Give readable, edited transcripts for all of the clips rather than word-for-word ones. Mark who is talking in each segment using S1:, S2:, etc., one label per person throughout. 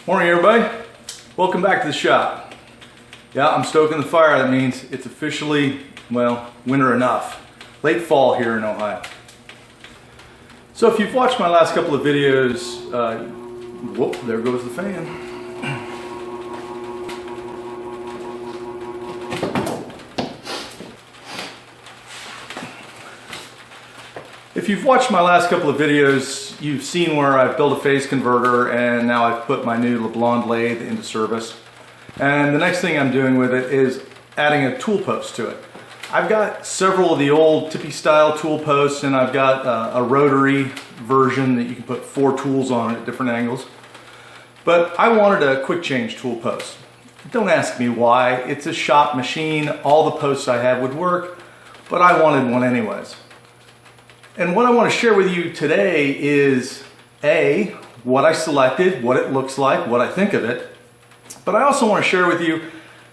S1: Morning everybody, welcome back to the shop. Yeah, I'm stoking the fire. That means it's officially, well, winter enough. Late fall here in Ohio. So if you've watched my last couple of videos, whoop, there goes the fan. If you've watched my last couple of videos, you've seen where I've built a phase converter and now I've put my new LeBlonde lathe into service. And the next thing I'm doing with it is adding a tool post to it. I've got several of the old tippy style tool posts, and I've got a rotary version that you can put 4 tools on at different angles. But I wanted a quick change tool post. Don't ask me why. It's a shop machine. All the posts I have would work, but I wanted one anyways. And what I want to share with you today is A, what I selected, what it looks like, what I think of it. But I also want to share with you,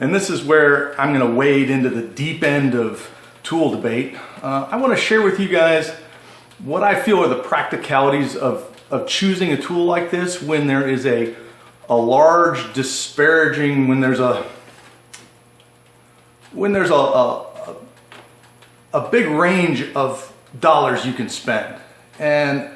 S1: and this is where I'm going to wade into the deep end of tool debate. I want to share with you guys what I feel are the practicalities of choosing a tool like this when there is a large disparaging, when there's a big range of dollars you can spend. And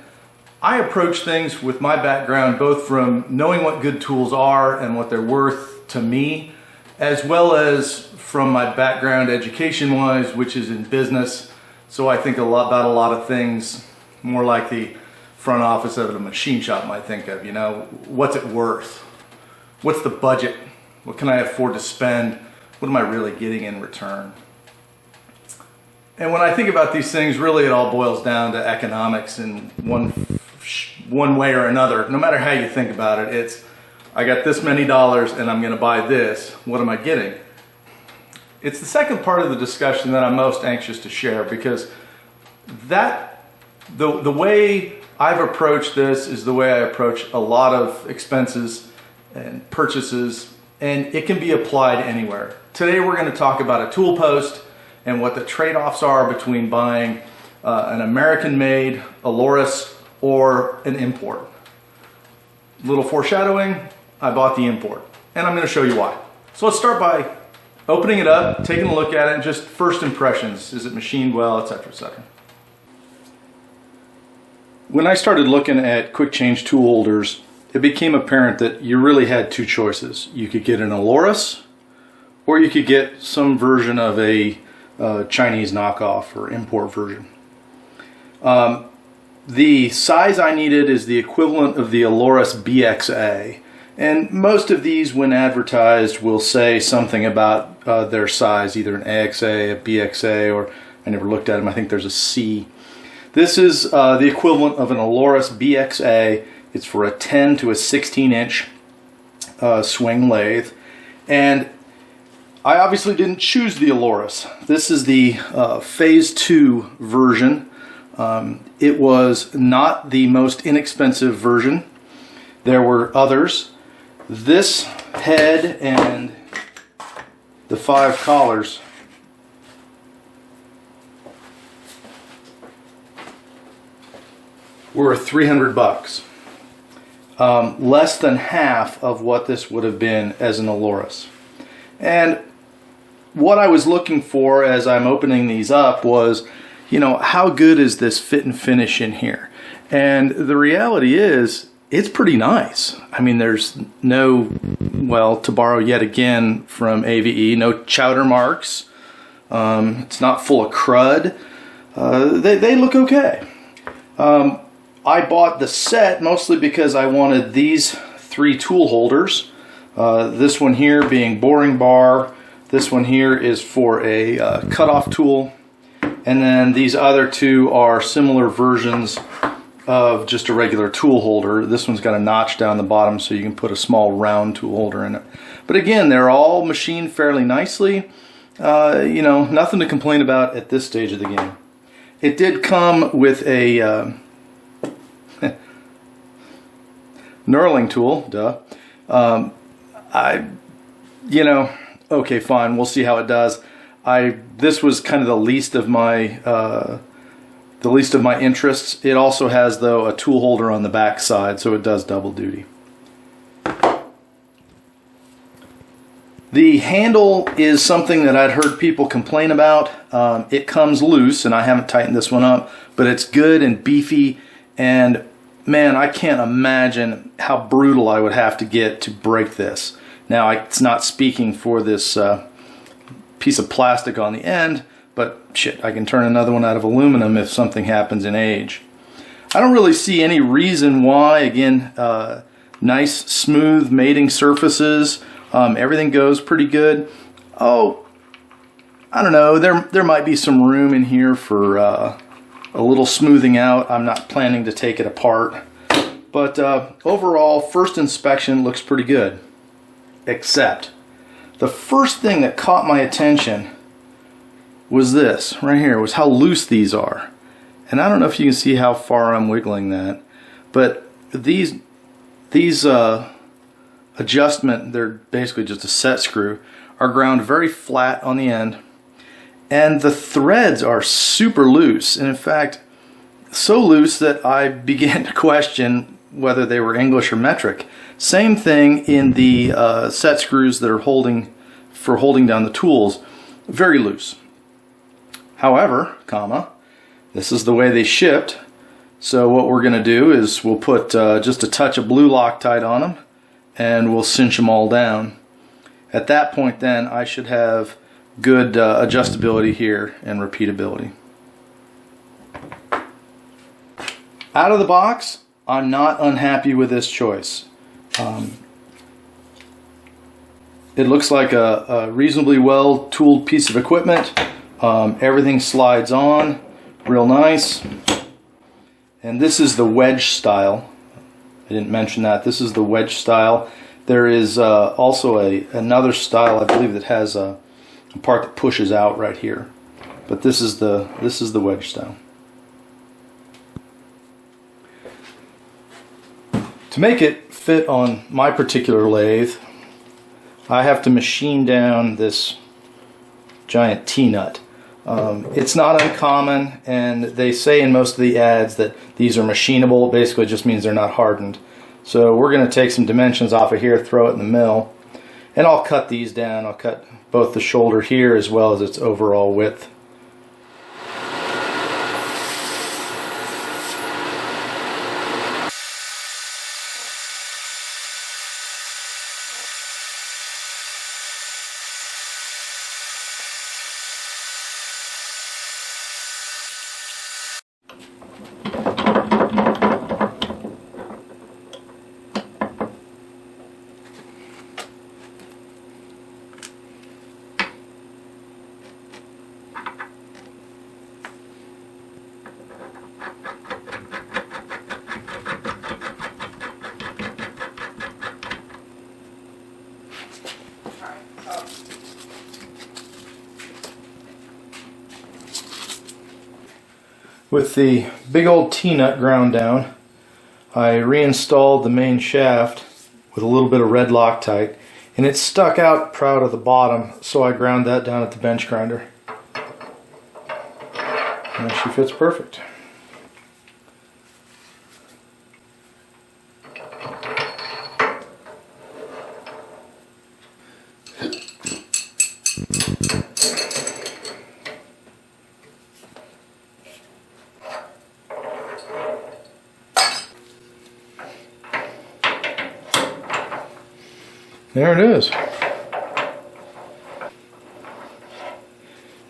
S1: I approach things with my background both from knowing what good tools are and what they're worth to me, as well as from my background education wise, which is in business. So I think about a lot of things more like the front office of a machine shop might think of. You know, what's it worth? What's the budget? What can I afford to spend? What am I really getting in return? And when I think about these things, really it all boils down to economics in one way or another. No matter how you think about it, it's, I got this many dollars and I'm going to buy this. What am I getting? It's the second part of the discussion that I'm most anxious to share, because the way I've approached this is the way I approach a lot of expenses and purchases, and it can be applied anywhere. Today we're going to talk about a tool post and what the trade-offs are between buying an American-made Aloris or an import. Little foreshadowing, I bought the import, and I'm going to show you why. So let's start by opening it up, taking a look at it, and just first impressions. Is it machined well, etc., etc. When I started looking at quick change tool holders, it became apparent that you really had 2 choices. You could get an Aloris, or you could get some version of a Chinese knockoff or import version. The size I needed is the equivalent of the Aloris BXA, and most of these when advertised will say something about their size, either an AXA, a BXA, or I never looked at them, I think there's a C. This is the equivalent of an Aloris BXA. It's for a 10 to a 16 inch swing lathe, and I obviously didn't choose the Aloris. This is the phase 2 version. It was not the most inexpensive version. There were others. This head and the 5 collars were $300. Less than half of what this would have been as an Aloris. And what I was looking for as I'm opening these up was, you know, how good is this fit and finish in here? And the reality is, it's pretty nice. I mean, there's no, well, to borrow yet again from AVE, no chowder marks. It's not full of crud. They look okay. I bought the set mostly because I wanted these 3 tool holders. This one here being boring bar. This one here is for a cutoff tool, and then these other 2 are similar versions of just a regular tool holder. This one's got a notch down the bottom so you can put a small round tool holder in it. But again, they're all machined fairly nicely. You know, nothing to complain about at this stage of the game. It did come with a knurling tool, duh. You know, okay, fine, we'll see how it does. This was kind of the least of my interests. It also has, though, a tool holder on the back side, so it does double duty. The handle is something that I'd heard people complain about. It comes loose, and I haven't tightened this one up, but it's good and beefy, and man, I can't imagine how brutal I would have to get to break this. Now, it's not speaking for this piece of plastic on the end, but shit, I can turn another one out of aluminum if something happens in age. I don't really see any reason why. Again, nice smooth mating surfaces. Everything goes pretty good. Oh, I don't know, there might be some room in here for a little smoothing out. I'm not planning to take it apart, but overall, first inspection looks pretty good. Except the first thing that caught my attention was this right here, was how loose these are. And I don't know if you can see how far I'm wiggling that, but these adjustment, they're basically just a set screw, are ground very flat on the end, and the threads are super loose, and in fact so loose that I began to question whether they were English or metric. Same thing in the set screws that are holding down the tools, very loose. However, this is the way they shipped, so what we're going to do is we'll put just a touch of blue Loctite on them, and we'll cinch them all down. At that point then, I should have good adjustability here and repeatability. Out of the box, I'm not unhappy with this choice. It looks like a reasonably well tooled piece of equipment. Everything slides on real nice. And this is the wedge style. I didn't mention that. This is the wedge style. There is also another style, I believe, that has a part that pushes out right here. But this is the wedge style. To make it fit on my particular lathe, I have to machine down this giant T-nut. It's not uncommon, and they say in most of the ads that these are machinable. Basically, it just means they're not hardened. So we're going to take some dimensions off of here, throw it in the mill, and I'll cut these down. I'll cut both the shoulder here as well as its overall width. With the big old T-nut ground down, I reinstalled the main shaft with a little bit of red Loctite, and it stuck out proud of the bottom, so I ground that down at the bench grinder. And she fits perfect. There it is.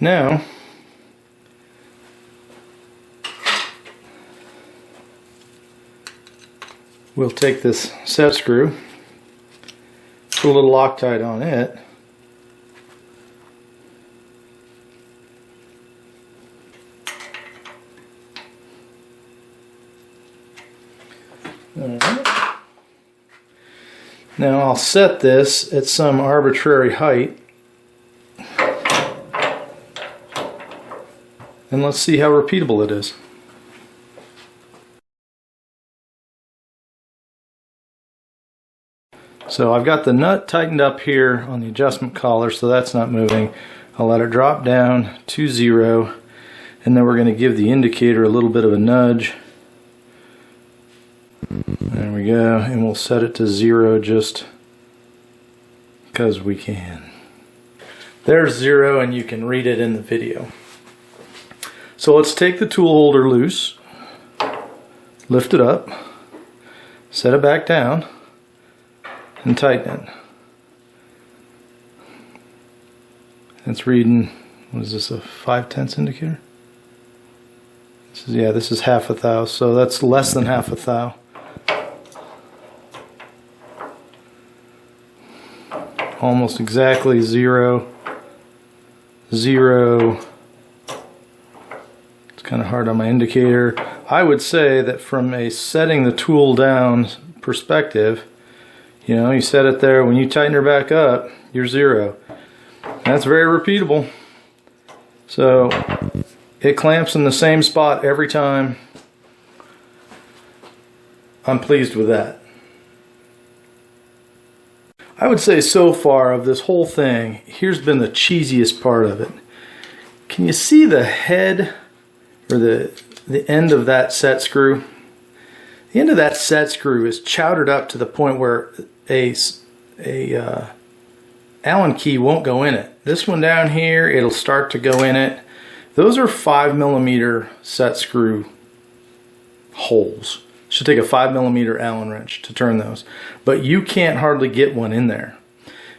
S1: Now, we'll take this set screw, put a little Loctite on it, Now I'll set this at some arbitrary height, and let's see how repeatable it is. So I've got the nut tightened up here on the adjustment collar, so that's not moving. I'll let it drop down to 0, and then we're going to give the indicator a little bit of a nudge. There we go, and we'll set it to 0 just because we can. There's 0, and you can read it in the video. So let's take the tool holder loose, lift it up, set it back down, and tighten it. It's reading, what is this, a 5/10 indicator? This is half a thou, so that's less than half a thou. Almost exactly 0, 0. It's kind of hard on my indicator. I would say that from a setting the tool down perspective, you set it there, when you tighten her back up, you're 0. That's very repeatable. So it clamps in the same spot every time. I'm pleased with that. I would say so far of this whole thing, here's been the cheesiest part of it. Can you see the head or the end of that set screw? The end of that set screw is chowdered up to the point where a Allen key won't go in it. This one down here, it'll start to go in it. Those are 5mm set screw holes. Should take a 5mm Allen wrench to turn those, but you can't hardly get one in there.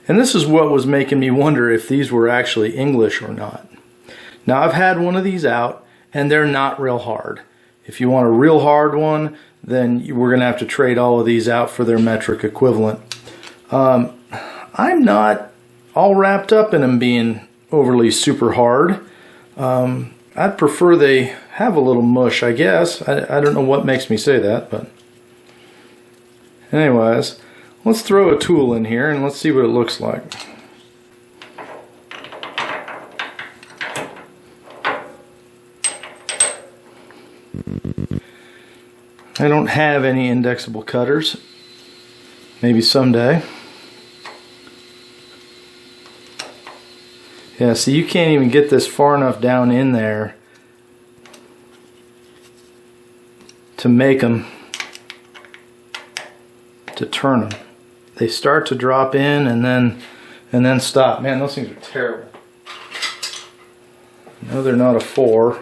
S1: And this is what was making me wonder if these were actually English or not. Now, I've had one of these out, and they're not real hard. If you want a real hard one, then we're going to have to trade all of these out for their metric equivalent. I'm not all wrapped up in them being overly super hard. I'd prefer they have a little mush, I guess. I don't know what makes me say that, but anyways, let's throw a tool in here and let's see what it looks like. I don't have any indexable cutters. Maybe someday. Yeah, see, you can't even get this far enough down in there to make them, to turn them. They start to drop in and then stop. Man, those things are terrible. No, they're not a 4.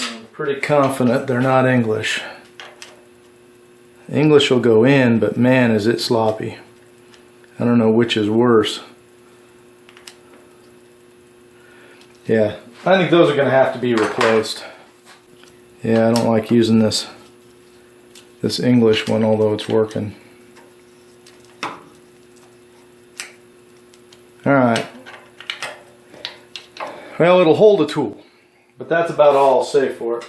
S1: I'm pretty confident they're not English. English will go in, but man, is it sloppy. I don't know which is worse. Yeah, I think those are going to have to be replaced. Yeah, I don't like using this English one, although it's working. Alright. Well, it'll hold a tool, but that's about all I'll say for it.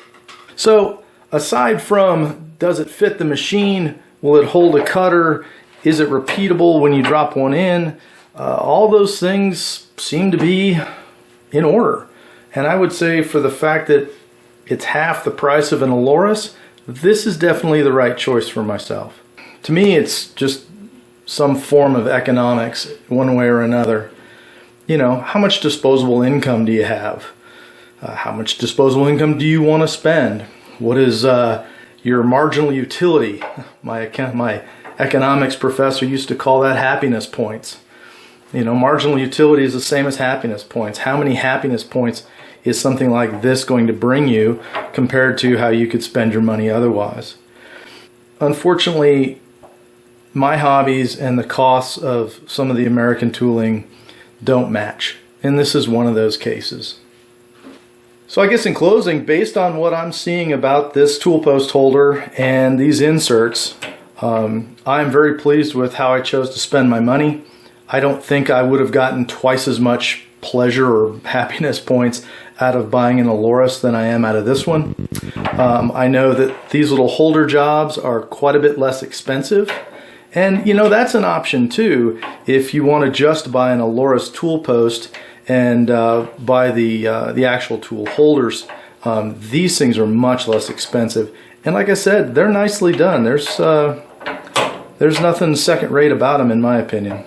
S1: So, aside from, does it fit the machine? Will it hold a cutter? Is it repeatable when you drop one in? All those things seem to be in order. And I would say for the fact that it's half the price of an Aloris, this is definitely the right choice for myself. To me, it's just some form of economics, one way or another. How much disposable income do you have? How much disposable income do you want to spend? What is your marginal utility? My economics professor used to call that happiness points. Marginal utility is the same as happiness points. How many happiness points is something like this going to bring you compared to how you could spend your money otherwise? Unfortunately, my hobbies and the costs of some of the American tooling don't match, and this is one of those cases. So I guess in closing, based on what I'm seeing about this tool post holder and these inserts, I'm very pleased with how I chose to spend my money. I don't think I would have gotten twice as much pleasure or happiness points out of buying an Aloris than I am out of this one. I know that these little holder jobs are quite a bit less expensive. And that's an option too if you want to just buy an Aloris tool post and buy the actual tool holders. These things are much less expensive, and like I said, they're nicely done. There's nothing second rate about them in my opinion.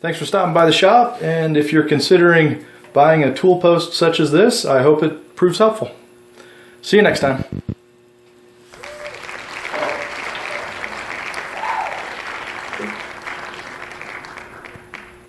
S1: Thanks for stopping by the shop, and if you're considering buying a tool post such as this, I hope it proves helpful. See you next time.